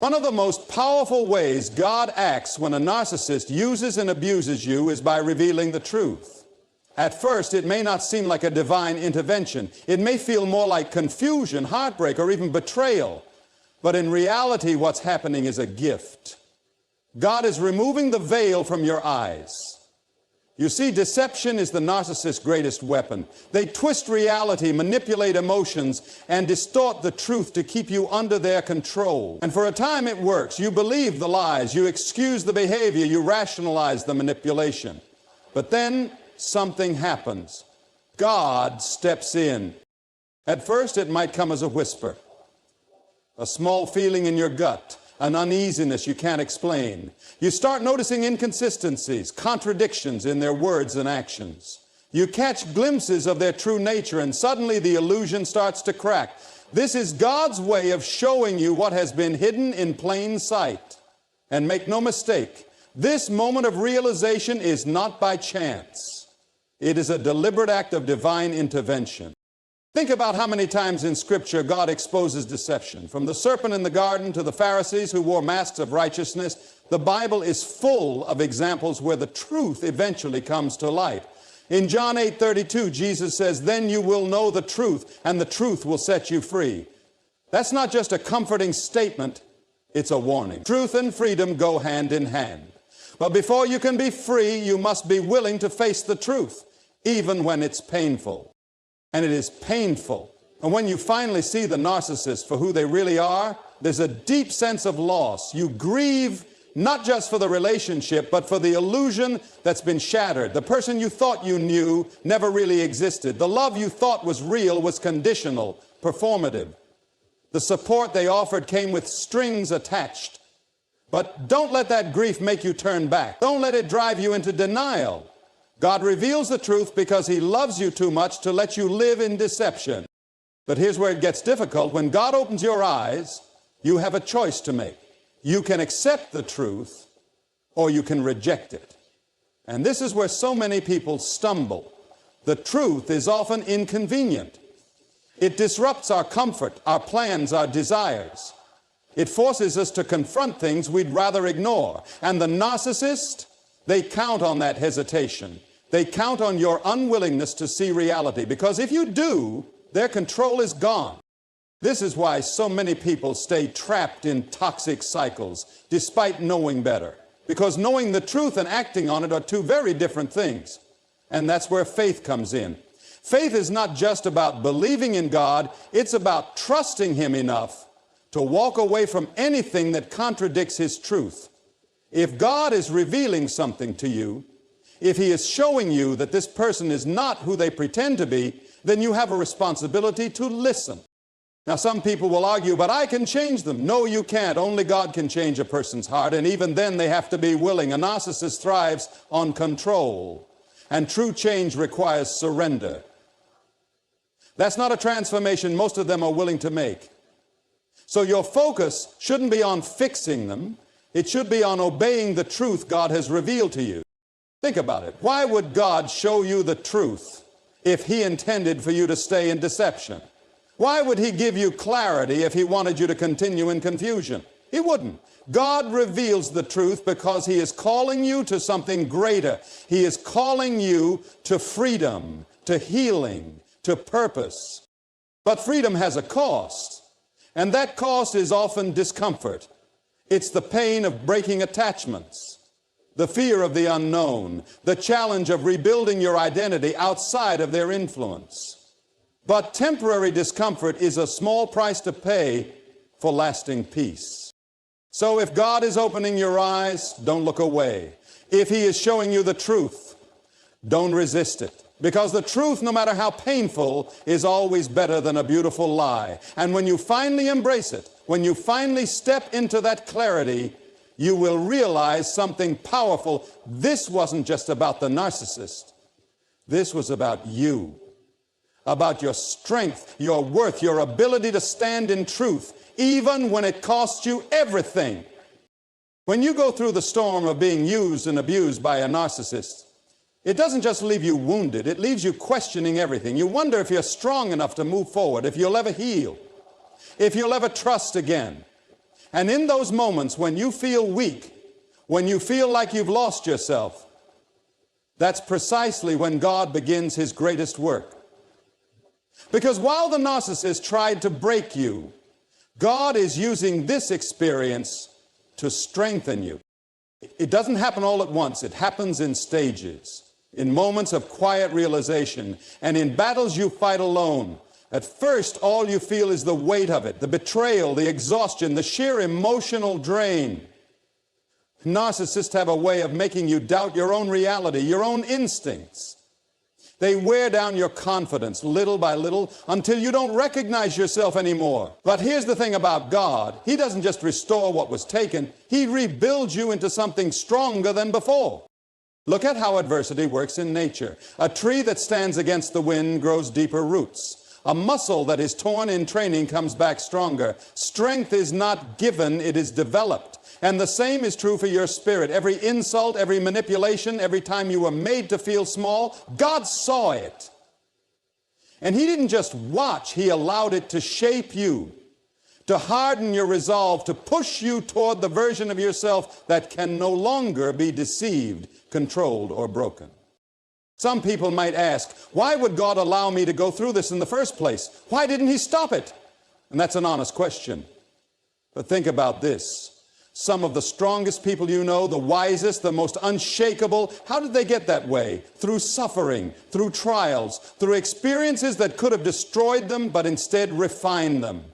One of the most powerful ways God acts when a narcissist uses and abuses you is by revealing the truth. At first, it may not seem like a divine intervention. It may feel more like confusion, heartbreak, or even betrayal. But in reality, what's happening is a gift. God is removing the veil from your eyes. You see, deception is the narcissist's greatest weapon. They twist reality, manipulate emotions, and distort the truth to keep you under their control. And for a time it works. You believe the lies, you excuse the behavior, you rationalize the manipulation. But then something happens. God steps in. At first it might come as a whisper, a small feeling in your gut, an uneasiness you can't explain. You start noticing inconsistencies, contradictions in their words and actions. You catch glimpses of their true nature, and suddenly the illusion starts to crack. This is God's way of showing you what has been hidden in plain sight. And make no mistake, this moment of realization is not by chance. It is a deliberate act of divine intervention. Think about how many times in Scripture God exposes deception. From the serpent in the garden to the Pharisees who wore masks of righteousness, the Bible is full of examples where the truth eventually comes to light. In John 8:32, Jesus says, "Then you will know the truth, and the truth will set you free." That's not just a comforting statement, it's a warning. Truth and freedom go hand in hand. But before you can be free, you must be willing to face the truth, even when it's painful. And it is painful. And when you finally see the narcissist for who they really are, there's a deep sense of loss. You grieve not just for the relationship, but for the illusion that's been shattered. The person you thought you knew never really existed. The love you thought was real was conditional, performative. The support they offered came with strings attached. But don't let that grief make you turn back. Don't let it drive you into denial. God reveals the truth because He loves you too much to let you live in deception. But here's where it gets difficult. When God opens your eyes, you have a choice to make. You can accept the truth or you can reject it. And this is where so many people stumble. The truth is often inconvenient. It disrupts our comfort, our plans, our desires. It forces us to confront things we'd rather ignore. And the narcissist, they count on that hesitation. They count on your unwillingness to see reality, because if you do, their control is gone. This is why so many people stay trapped in toxic cycles, despite knowing better. Because knowing the truth and acting on it are two very different things. And that's where faith comes in. Faith is not just about believing in God, it's about trusting Him enough to walk away from anything that contradicts His truth. If God is revealing something to you, if He is showing you that this person is not who they pretend to be, then you have a responsibility to listen. Now, some people will argue, but I can change them. No, you can't. Only God can change a person's heart, and even then they have to be willing. A narcissist thrives on control, and true change requires surrender. That's not a transformation most of them are willing to make. So your focus shouldn't be on fixing them. It should be on obeying the truth God has revealed to you. Think about it. Why would God show you the truth if He intended for you to stay in deception? Why would He give you clarity if He wanted you to continue in confusion? He wouldn't. God reveals the truth because He is calling you to something greater. He is calling you to freedom, to healing, to purpose. But freedom has a cost, and that cost is often discomfort. It's the pain of breaking attachments, the fear of the unknown, the challenge of rebuilding your identity outside of their influence. But temporary discomfort is a small price to pay for lasting peace. So if God is opening your eyes, don't look away. If He is showing you the truth, don't resist it. Because the truth, no matter how painful, is always better than a beautiful lie. And when you finally embrace it, when you finally step into that clarity, you will realize something powerful. This wasn't just about the narcissist. This was about you, about your strength, your worth, your ability to stand in truth, even when it costs you everything. When you go through the storm of being used and abused by a narcissist, it doesn't just leave you wounded, it leaves you questioning everything. You wonder if you're strong enough to move forward, if you'll ever heal, if you'll ever trust again. And in those moments when you feel weak, when you feel like you've lost yourself, that's precisely when God begins his greatest work. Because while the narcissist tried to break you, God is using this experience to strengthen you. It doesn't happen all at once. It happens in stages, in moments of quiet realization, and in battles you fight alone. At first, all you feel is the weight of it, the betrayal, the exhaustion, the sheer emotional drain. Narcissists have a way of making you doubt your own reality, your own instincts. They wear down your confidence little by little until you don't recognize yourself anymore. But here's the thing about God. He doesn't just restore what was taken. He rebuilds you into something stronger than before. Look at how adversity works in nature. A tree that stands against the wind grows deeper roots. A muscle that is torn in training comes back stronger. Strength is not given, it is developed. And the same is true for your spirit. Every insult, every manipulation, every time you were made to feel small, God saw it. And he didn't just watch, he allowed it to shape you, to harden your resolve, to push you toward the version of yourself that can no longer be deceived, controlled, or broken. Some people might ask, why would God allow me to go through this in the first place? Why didn't he stop it? And that's an honest question. But think about this. Some of the strongest people you know, the wisest, the most unshakable, how did they get that way? Through suffering, through trials, through experiences that could have destroyed them, but instead refined them.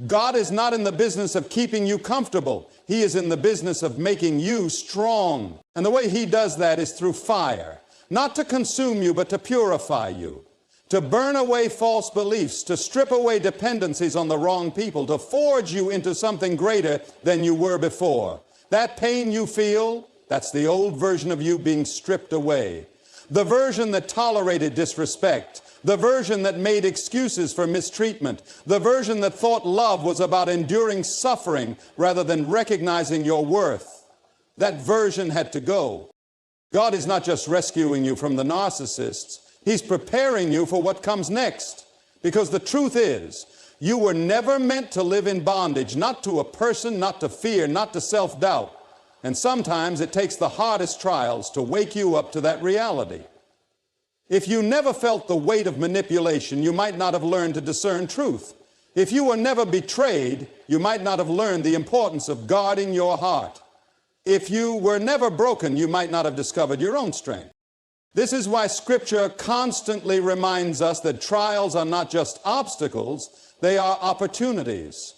God is not in the business of keeping you comfortable. He is in the business of making you strong. And the way he does that is through fire. Not to consume you, but to purify you. To burn away false beliefs, to strip away dependencies on the wrong people, to forge you into something greater than you were before. That pain you feel, that's the old version of you being stripped away. The version that tolerated disrespect, the version that made excuses for mistreatment, the version that thought love was about enduring suffering rather than recognizing your worth. That version had to go. God is not just rescuing you from the narcissists. He's preparing you for what comes next. Because the truth is, you were never meant to live in bondage, not to a person, not to fear, not to self-doubt. And sometimes it takes the hardest trials to wake you up to that reality. If you never felt the weight of manipulation, you might not have learned to discern truth. If you were never betrayed, you might not have learned the importance of guarding your heart. If you were never broken, you might not have discovered your own strength. This is why Scripture constantly reminds us that trials are not just obstacles, they are opportunities.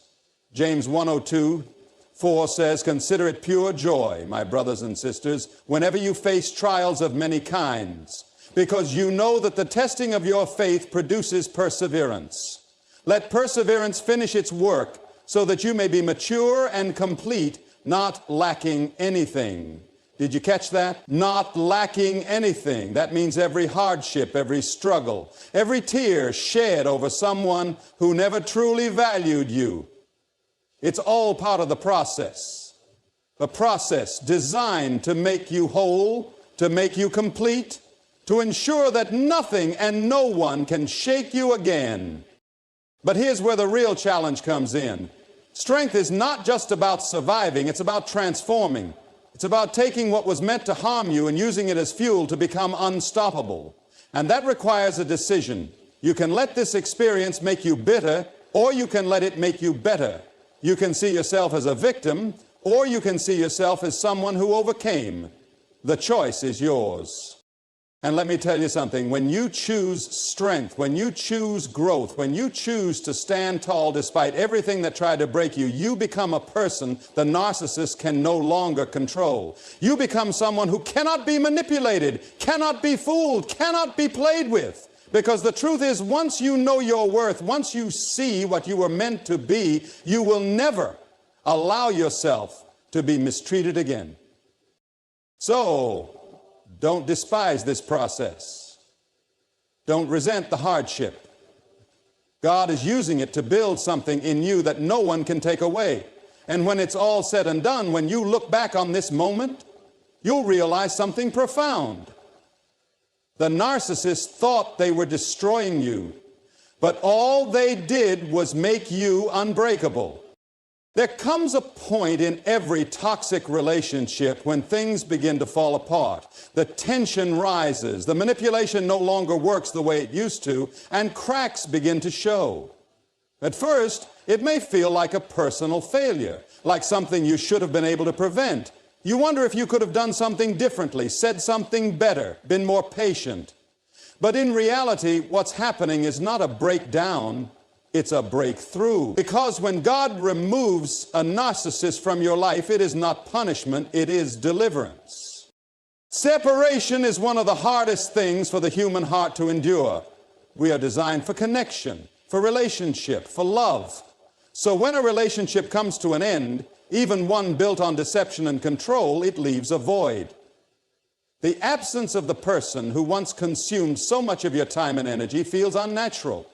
James 1:4 says, "Consider it pure joy, my brothers and sisters, whenever you face trials of many kinds, because you know that the testing of your faith produces perseverance. Let perseverance finish its work, so that you may be mature and complete, not lacking anything." Did you catch that? Not lacking anything. That means every hardship, every struggle, every tear shed over someone who never truly valued you. It's all part of the process. A process designed to make you whole, to make you complete, to ensure that nothing and no one can shake you again. But here's where the real challenge comes in. Strength is not just about surviving, it's about transforming. It's about taking what was meant to harm you and using it as fuel to become unstoppable. And that requires a decision. You can let this experience make you bitter, or you can let it make you better. You can see yourself as a victim, or you can see yourself as someone who overcame. The choice is yours. And let me tell you something, when you choose strength, when you choose growth, when you choose to stand tall despite everything that tried to break you, you become a person the narcissist can no longer control. You become someone who cannot be manipulated, cannot be fooled, cannot be played with. Because the truth is, once you know your worth, once you see what you were meant to be, you will never allow yourself to be mistreated again. So, don't despise this process. Don't resent the hardship. God is using it to build something in you that no one can take away. And when it's all said and done, when you look back on this moment, you'll realize something profound. The narcissist thought they were destroying you, but all they did was make you unbreakable. There comes a point in every toxic relationship when things begin to fall apart. The tension rises, the manipulation no longer works the way it used to, and cracks begin to show. At first, it may feel like a personal failure, like something you should have been able to prevent. You wonder if you could have done something differently, said something better, been more patient. But in reality, what's happening is not a breakdown, it's a breakthrough. Because when God removes a narcissist from your life, it is not punishment, it is deliverance. Separation is one of the hardest things for the human heart to endure. We are designed for connection, for relationship, for love. So when a relationship comes to an end, even one built on deception and control, it leaves a void. The absence of the person who once consumed so much of your time and energy feels unnatural.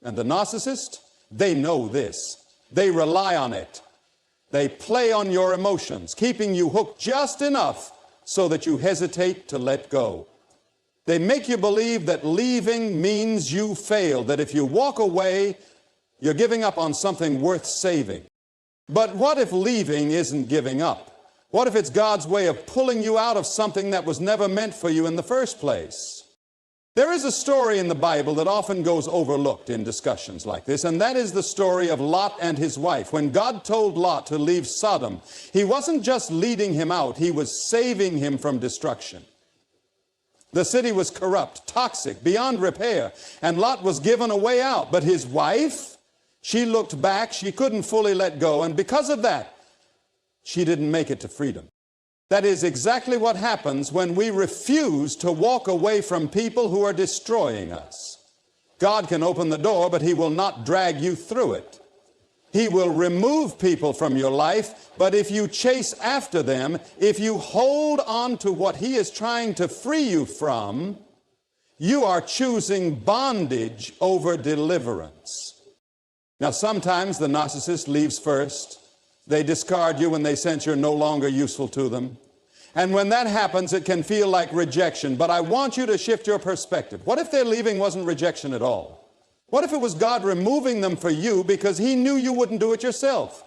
And the narcissist, they know this. They rely on it. They play on your emotions, keeping you hooked just enough so that you hesitate to let go. They make you believe that leaving means you failed, that if you walk away, you're giving up on something worth saving. But what if leaving isn't giving up? What if it's God's way of pulling you out of something that was never meant for you in the first place? There is a story in the Bible that often goes overlooked in discussions like this, and that is the story of Lot and his wife. When God told Lot to leave Sodom, he wasn't just leading him out, he was saving him from destruction. The city was corrupt, toxic, beyond repair, and Lot was given a way out. But his wife, she looked back, she couldn't fully let go, and because of that, she didn't make it to freedom. That is exactly what happens when we refuse to walk away from people who are destroying us. God can open the door, but He will not drag you through it. He will remove people from your life, but if you chase after them, if you hold on to what He is trying to free you from, you are choosing bondage over deliverance. Now, sometimes the narcissist leaves first. They discard you when they sense you're no longer useful to them. And when that happens, it can feel like rejection. But I want you to shift your perspective. What if their leaving wasn't rejection at all? What if it was God removing them for you because He knew you wouldn't do it yourself?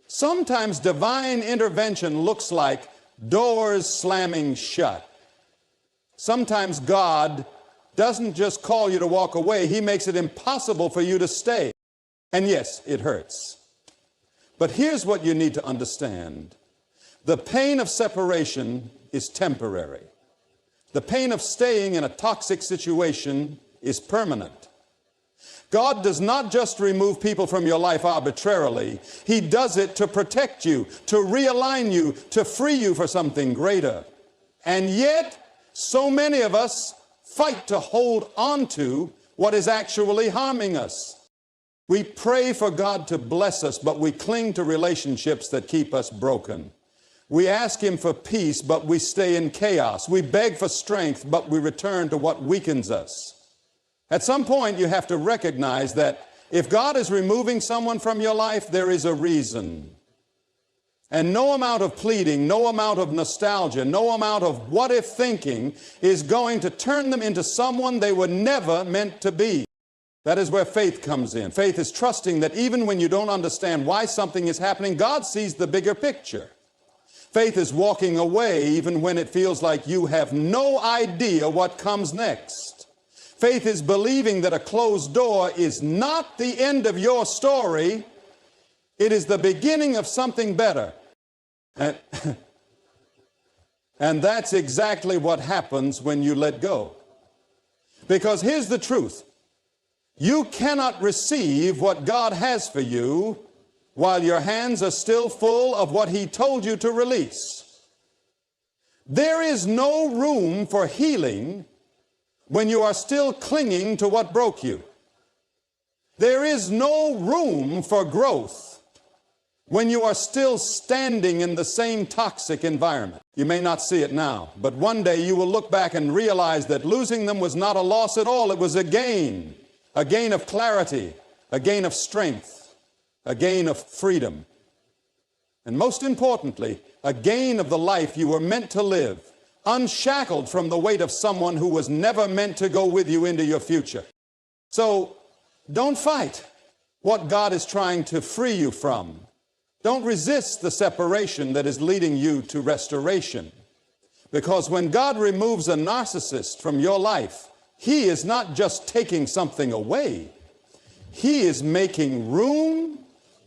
Sometimes divine intervention looks like doors slamming shut. Sometimes God doesn't just call you to walk away. He makes it impossible for you to stay. And yes, it hurts. But here's what you need to understand. The pain of separation is temporary. The pain of staying in a toxic situation is permanent. God does not just remove people from your life arbitrarily. He does it to protect you, to realign you, to free you for something greater. And yet, so many of us fight to hold on to what is actually harming us. We pray for God to bless us, but we cling to relationships that keep us broken. We ask Him for peace, but we stay in chaos. We beg for strength, but we return to what weakens us. At some point, you have to recognize that if God is removing someone from your life, there is a reason. And no amount of pleading, no amount of nostalgia, no amount of what-if thinking is going to turn them into someone they were never meant to be. That is where faith comes in. Faith is trusting that even when you don't understand why something is happening, God sees the bigger picture. Faith is walking away even when it feels like you have no idea what comes next. Faith is believing that a closed door is not the end of your story. It is the beginning of something better. And that's exactly what happens when you let go. Because here's the truth. You cannot receive what God has for you while your hands are still full of what He told you to release. There is no room for healing when you are still clinging to what broke you. There is no room for growth when you are still standing in the same toxic environment. You may not see it now, but one day you will look back and realize that losing them was not a loss at all. It was a gain of clarity, a gain of strength, a gain of freedom, and most importantly, a gain of the life you were meant to live, unshackled from the weight of someone who was never meant to go with you into your future. So don't fight what God is trying to free you from. Don't resist the separation that is leading you to restoration. Because when God removes a narcissist from your life, He is not just taking something away. He is making room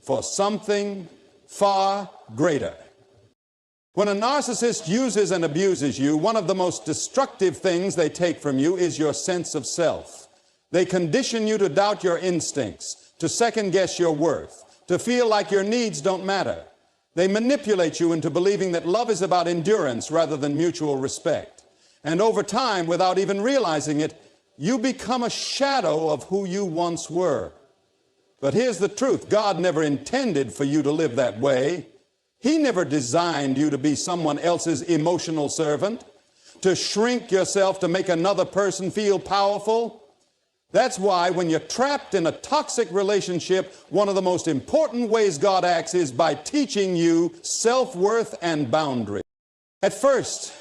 for something far greater. When a narcissist uses and abuses you, one of the most destructive things they take from you is your sense of self. They condition you to doubt your instincts, to second-guess your worth, to feel like your needs don't matter. They manipulate you into believing that love is about endurance rather than mutual respect. And over time, without even realizing it, you become a shadow of who you once were. But here's the truth. God never intended for you to live that way. He never designed you to be someone else's emotional servant, to shrink yourself to make another person feel powerful. That's why when you're trapped in a toxic relationship, one of the most important ways God acts is by teaching you self-worth and boundaries. At first,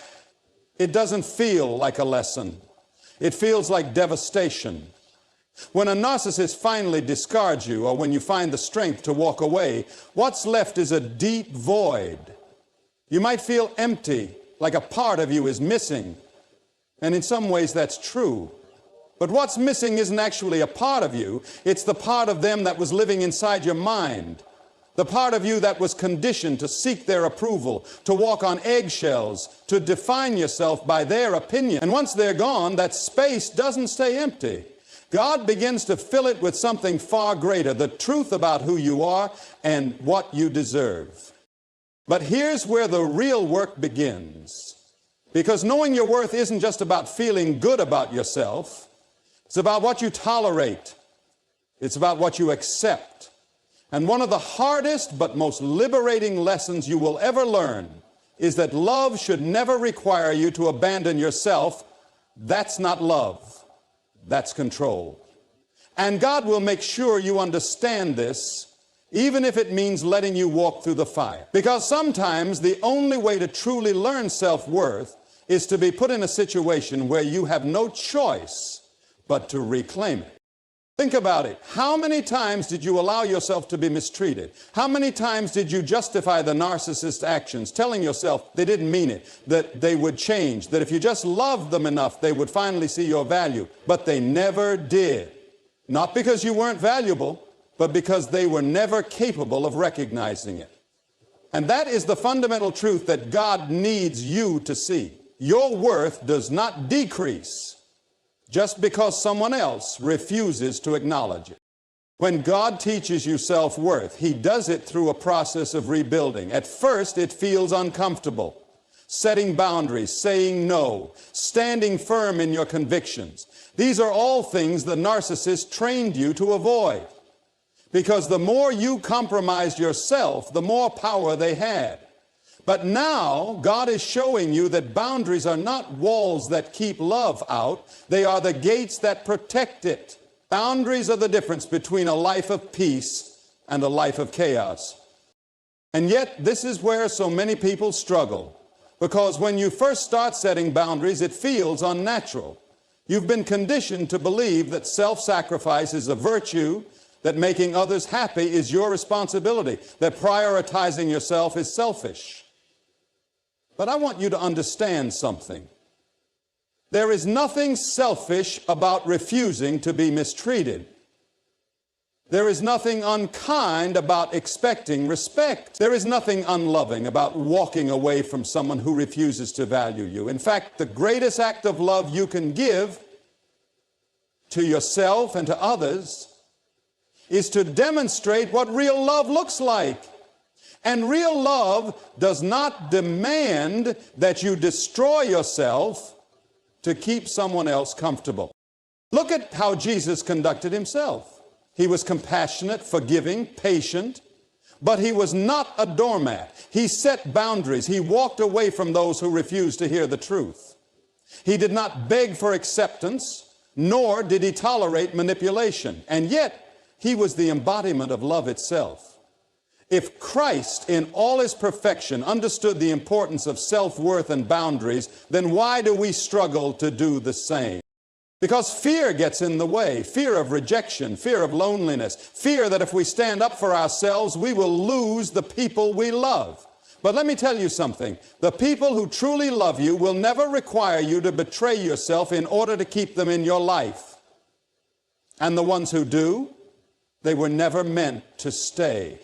it doesn't feel like a lesson. It feels like devastation. When a narcissist finally discards you, or when you find the strength to walk away, what's left is a deep void. You might feel empty, like a part of you is missing. And in some ways that's true. But what's missing isn't actually a part of you. It's the part of them that was living inside your mind. The part of you that was conditioned to seek their approval, to walk on eggshells, to define yourself by their opinion. And once they're gone, that space doesn't stay empty. God begins to fill it with something far greater, the truth about who you are and what you deserve. But here's where the real work begins. Because knowing your worth isn't just about feeling good about yourself. It's about what you tolerate. It's about what you accept. And one of the hardest but most liberating lessons you will ever learn is that love should never require you to abandon yourself. That's not love. That's control. And God will make sure you understand this, even if it means letting you walk through the fire. Because sometimes the only way to truly learn self-worth is to be put in a situation where you have no choice but to reclaim it. Think about it. How many times did you allow yourself to be mistreated? How many times did you justify the narcissist's actions, telling yourself they didn't mean it, that they would change, that if you just loved them enough, they would finally see your value? But they never did. Not because you weren't valuable, but because they were never capable of recognizing it. And that is the fundamental truth that God needs you to see. Your worth does not decrease just because someone else refuses to acknowledge it. When God teaches you self-worth, He does it through a process of rebuilding. At first, it feels uncomfortable. Setting boundaries, saying no, standing firm in your convictions. These are all things the narcissist trained you to avoid. Because the more you compromised yourself, the more power they had. But now, God is showing you that boundaries are not walls that keep love out. They are the gates that protect it. Boundaries are the difference between a life of peace and a life of chaos. And yet, this is where so many people struggle. Because when you first start setting boundaries, it feels unnatural. You've been conditioned to believe that self-sacrifice is a virtue, that making others happy is your responsibility, that prioritizing yourself is selfish. But I want you to understand something. There is nothing selfish about refusing to be mistreated. There is nothing unkind about expecting respect. There is nothing unloving about walking away from someone who refuses to value you. In fact, the greatest act of love you can give to yourself and to others is to demonstrate what real love looks like. And real love does not demand that you destroy yourself to keep someone else comfortable. Look at how Jesus conducted himself. He was compassionate, forgiving, patient, but he was not a doormat. He set boundaries. He walked away from those who refused to hear the truth. He did not beg for acceptance, nor did he tolerate manipulation. And yet, he was the embodiment of love itself. If Christ, in all his perfection, understood the importance of self-worth and boundaries, then why do we struggle to do the same? Because fear gets in the way. Fear of rejection, fear of loneliness, fear that if we stand up for ourselves, we will lose the people we love. But let me tell you something. The people who truly love you will never require you to betray yourself in order to keep them in your life. And the ones who do, they were never meant to stay.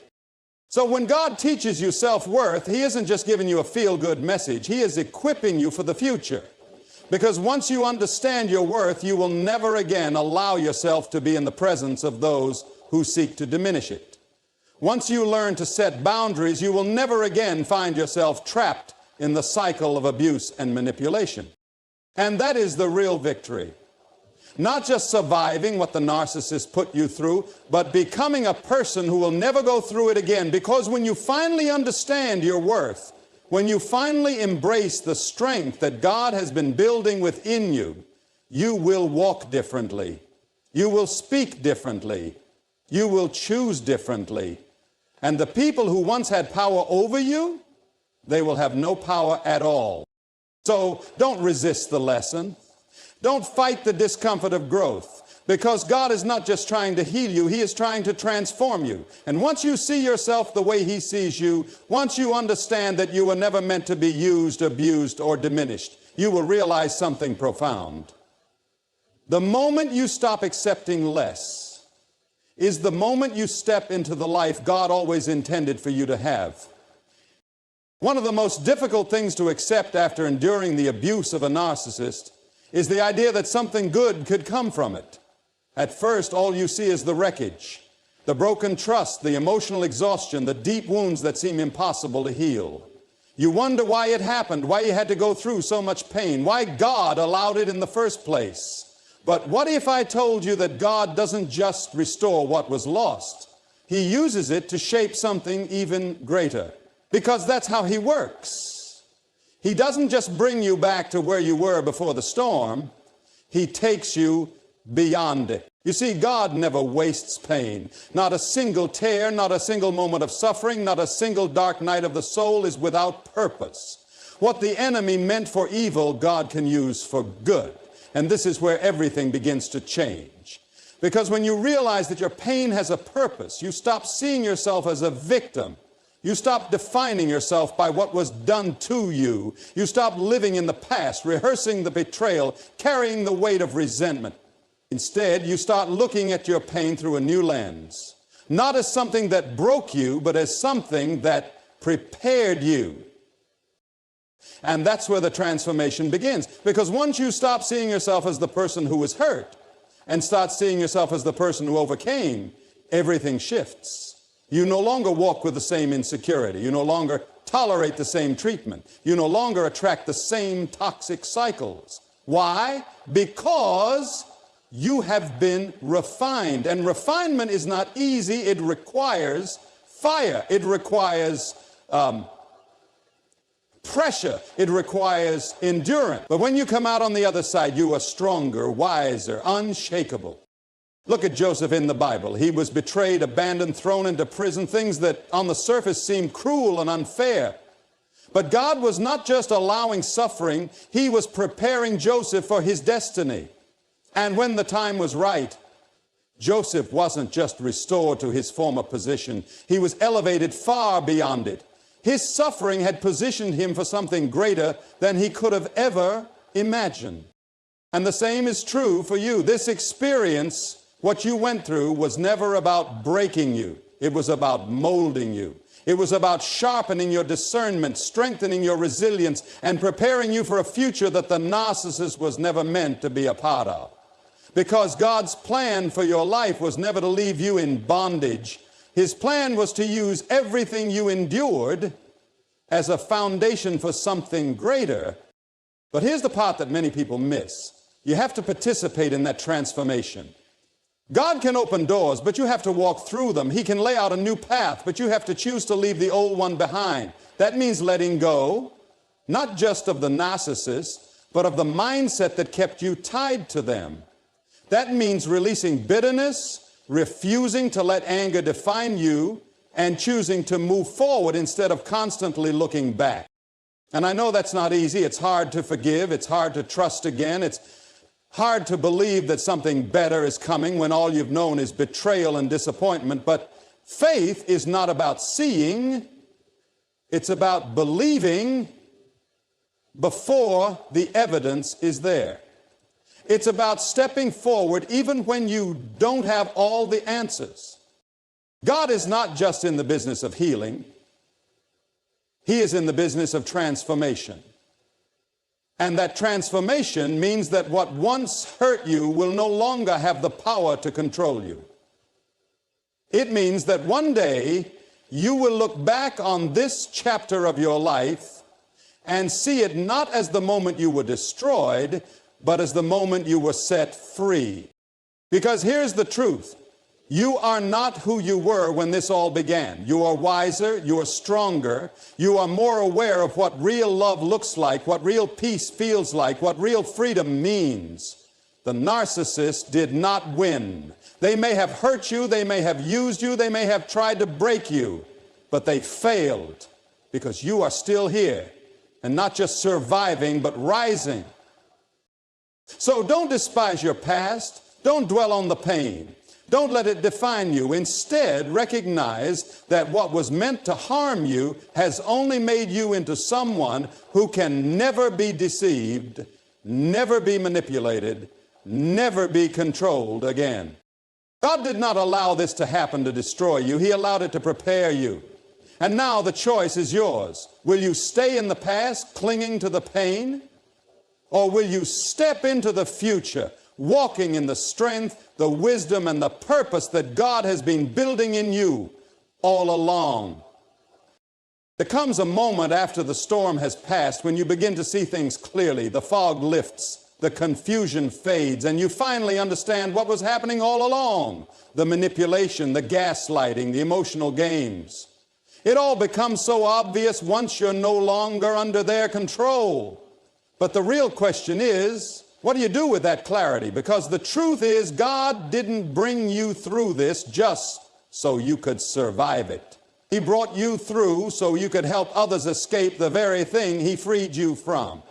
So when God teaches you self-worth, He isn't just giving you a feel-good message. He is equipping you for the future. Because once you understand your worth, you will never again allow yourself to be in the presence of those who seek to diminish it. Once you learn to set boundaries, you will never again find yourself trapped in the cycle of abuse and manipulation. And that is the real victory. Not just surviving what the narcissist put you through, but becoming a person who will never go through it again. Because when you finally understand your worth, when you finally embrace the strength that God has been building within you, you will walk differently. You will speak differently. You will choose differently. And the people who once had power over you, they will have no power at all. So don't resist the lesson. Don't fight the discomfort of growth. Because God is not just trying to heal you, He is trying to transform you. And once you see yourself the way He sees you, once you understand that you were never meant to be used, abused, or diminished, you will realize something profound. The moment you stop accepting less is the moment you step into the life God always intended for you to have. One of the most difficult things to accept after enduring the abuse of a narcissist is the idea that something good could come from it. At first, all you see is the wreckage, the broken trust, the emotional exhaustion, the deep wounds that seem impossible to heal. You wonder why it happened, why you had to go through so much pain, why God allowed it in the first place. But what if I told you that God doesn't just restore what was lost? He uses it to shape something even greater, because that's how He works. He doesn't just bring you back to where you were before the storm. He takes you beyond it. You see, God never wastes pain. Not a single tear, not a single moment of suffering, not a single dark night of the soul is without purpose. What the enemy meant for evil, God can use for good. And this is where everything begins to change. Because when you realize that your pain has a purpose, you stop seeing yourself as a victim. You stop defining yourself by what was done to you. You stop living in the past, rehearsing the betrayal, carrying the weight of resentment. Instead, you start looking at your pain through a new lens, not as something that broke you, but as something that prepared you. And that's where the transformation begins. Because once you stop seeing yourself as the person who was hurt and start seeing yourself as the person who overcame, everything shifts. You no longer walk with the same insecurity. You no longer tolerate the same treatment. You no longer attract the same toxic cycles. Why? Because you have been refined. And refinement is not easy. It requires fire. It requires pressure. It requires endurance. But when you come out on the other side, you are stronger, wiser, unshakable. Look at Joseph in the Bible. He was betrayed, abandoned, thrown into prison, things that on the surface seem cruel and unfair. But God was not just allowing suffering, He was preparing Joseph for his destiny. And when the time was right, Joseph wasn't just restored to his former position. He was elevated far beyond it. His suffering had positioned him for something greater than he could have ever imagined. And the same is true for you. This experience, what you went through, was never about breaking you. It was about molding you. It was about sharpening your discernment, strengthening your resilience, and preparing you for a future that the narcissist was never meant to be a part of. Because God's plan for your life was never to leave you in bondage. His plan was to use everything you endured as a foundation for something greater. But here's the part that many people miss. You have to participate in that transformation. God can open doors, but you have to walk through them. He can lay out a new path, but you have to choose to leave the old one behind. That means letting go, not just of the narcissist, but of the mindset that kept you tied to them. That means releasing bitterness, refusing to let anger define you, and choosing to move forward instead of constantly looking back. And I know that's not easy. It's hard to forgive. It's hard to trust again. Hard to believe that something better is coming when all you've known is betrayal and disappointment. But faith is not about seeing. It's about believing before the evidence is there. It's about stepping forward even when you don't have all the answers. God is not just in the business of healing. He is in the business of transformation. And that transformation means that what once hurt you will no longer have the power to control you. It means that one day you will look back on this chapter of your life and see it not as the moment you were destroyed, but as the moment you were set free. Because here's the truth. You are not who you were when this all began. You are wiser, you are stronger, you are more aware of what real love looks like, what real peace feels like, what real freedom means. The narcissist did not win. They may have hurt you, they may have used you, they may have tried to break you, but they failed because you are still here and not just surviving, but rising. So don't despise your past. Don't dwell on the pain. Don't let it define you. Instead, recognize that what was meant to harm you has only made you into someone who can never be deceived, never be manipulated, never be controlled again. God did not allow this to happen to destroy you. He allowed it to prepare you. And now the choice is yours. Will you stay in the past, clinging to the pain? Or will you step into the future, walking in the strength, the wisdom, and the purpose that God has been building in you all along? There comes a moment after the storm has passed when you begin to see things clearly. The fog lifts, the confusion fades, and you finally understand what was happening all along. The manipulation, the gaslighting, the emotional games. It all becomes so obvious once you're no longer under their control. But the real question is, what do you do with that clarity? Because the truth is, God didn't bring you through this just so you could survive it. He brought you through so you could help others escape the very thing He freed you from.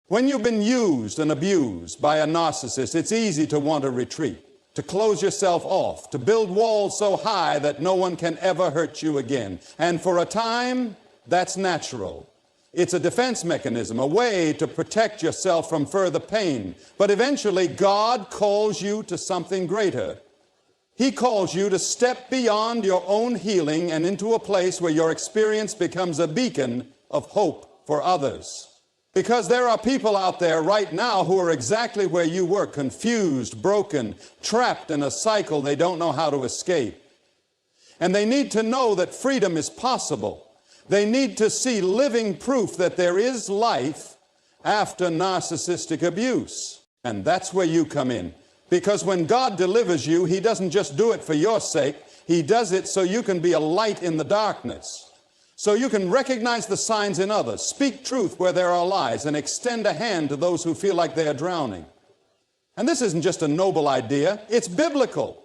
When you've been used and abused by a narcissist, it's easy to want to retreat, to close yourself off, to build walls so high that no one can ever hurt you again. And for a time, that's natural. It's a defense mechanism, a way to protect yourself from further pain. But eventually, God calls you to something greater. He calls you to step beyond your own healing and into a place where your experience becomes a beacon of hope for others. Because there are people out there right now who are exactly where you were, confused, broken, trapped in a cycle they don't know how to escape. And they need to know that freedom is possible. They need to see living proof that there is life after narcissistic abuse. And that's where you come in. Because when God delivers you, He doesn't just do it for your sake. He does it so you can be a light in the darkness. So you can recognize the signs in others, speak truth where there are lies, and extend a hand to those who feel like they are drowning. And this isn't just a noble idea, it's biblical.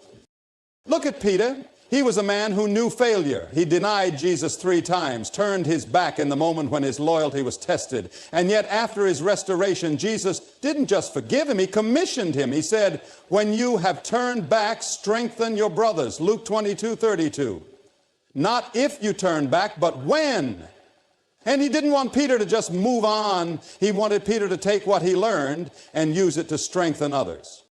Look at Peter. He was a man who knew failure. He denied Jesus 3 times, turned his back in the moment when his loyalty was tested. And yet after his restoration, Jesus didn't just forgive him, He commissioned him. He said, when you have turned back, strengthen your brothers. Luke 22:32. Not if you turn back, but when. And He didn't want Peter to just move on. He wanted Peter to take what he learned and use it to strengthen others.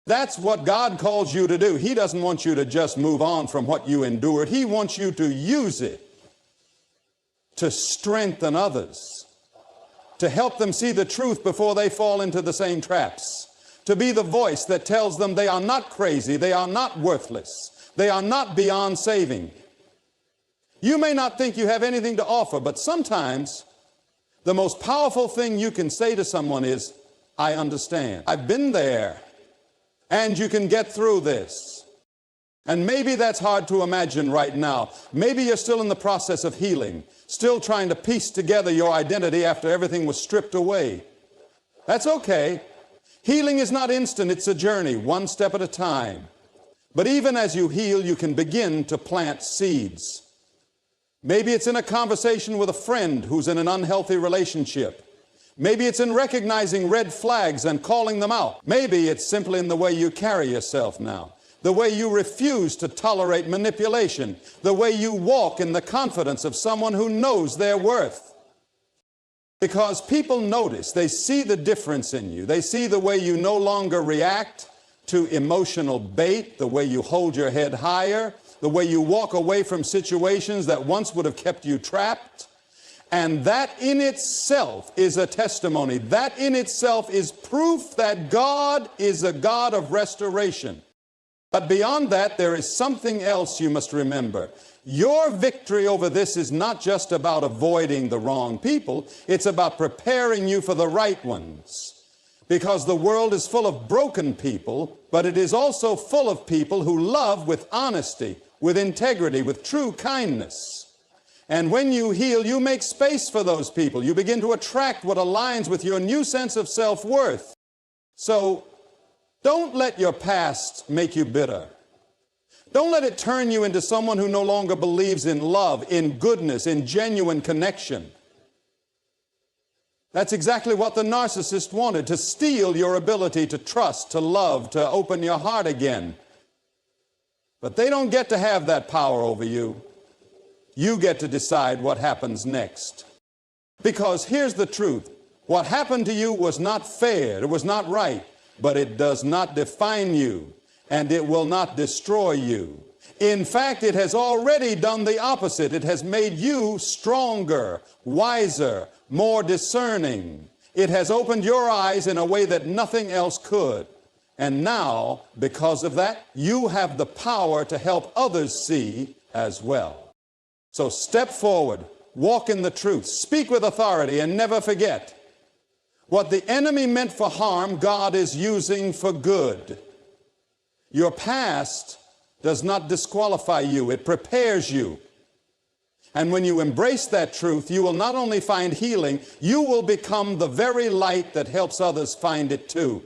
That's what God calls you to do. He doesn't want you to just move on from what you endured. He wants you to use it to strengthen others, to help them see the truth before they fall into the same traps, to be the voice that tells them they are not crazy, they are not worthless, they are not beyond saving. You may not think you have anything to offer, but sometimes the most powerful thing you can say to someone is, I understand. I've been there. And you can get through this. And maybe that's hard to imagine right now. Maybe you're still in the process of healing, still trying to piece together your identity after everything was stripped away. That's okay. Healing is not instant, it's a journey, one step at a time. But even as you heal, you can begin to plant seeds. Maybe it's in a conversation with a friend who's in an unhealthy relationship. Maybe it's in recognizing red flags and calling them out. Maybe it's simply in the way you carry yourself now, the way you refuse to tolerate manipulation, the way you walk in the confidence of someone who knows their worth. Because people notice, they see the difference in you. They see the way you no longer react to emotional bait, the way you hold your head higher, the way you walk away from situations that once would have kept you trapped. And that in itself is a testimony. That in itself is proof that God is a God of restoration. But beyond that, there is something else you must remember. Your victory over this is not just about avoiding the wrong people. It's about preparing you for the right ones. Because the world is full of broken people, but it is also full of people who love with honesty, with integrity, with true kindness. And when you heal, you make space for those people. You begin to attract what aligns with your new sense of self-worth. So don't let your past make you bitter. Don't let it turn you into someone who no longer believes in love, in goodness, in genuine connection. That's exactly what the narcissist wanted, to steal your ability to trust, to love, to open your heart again. But they don't get to have that power over you. You get to decide what happens next. Because here's the truth. What happened to you was not fair, it was not right, but it does not define you, and it will not destroy you. In fact, it has already done the opposite. It has made you stronger, wiser, more discerning. It has opened your eyes in a way that nothing else could. And now, because of that, you have the power to help others see as well. So step forward, walk in the truth, speak with authority, and never forget, what the enemy meant for harm, God is using for good. Your past does not disqualify you, it prepares you. And when you embrace that truth, you will not only find healing, you will become the very light that helps others find it too.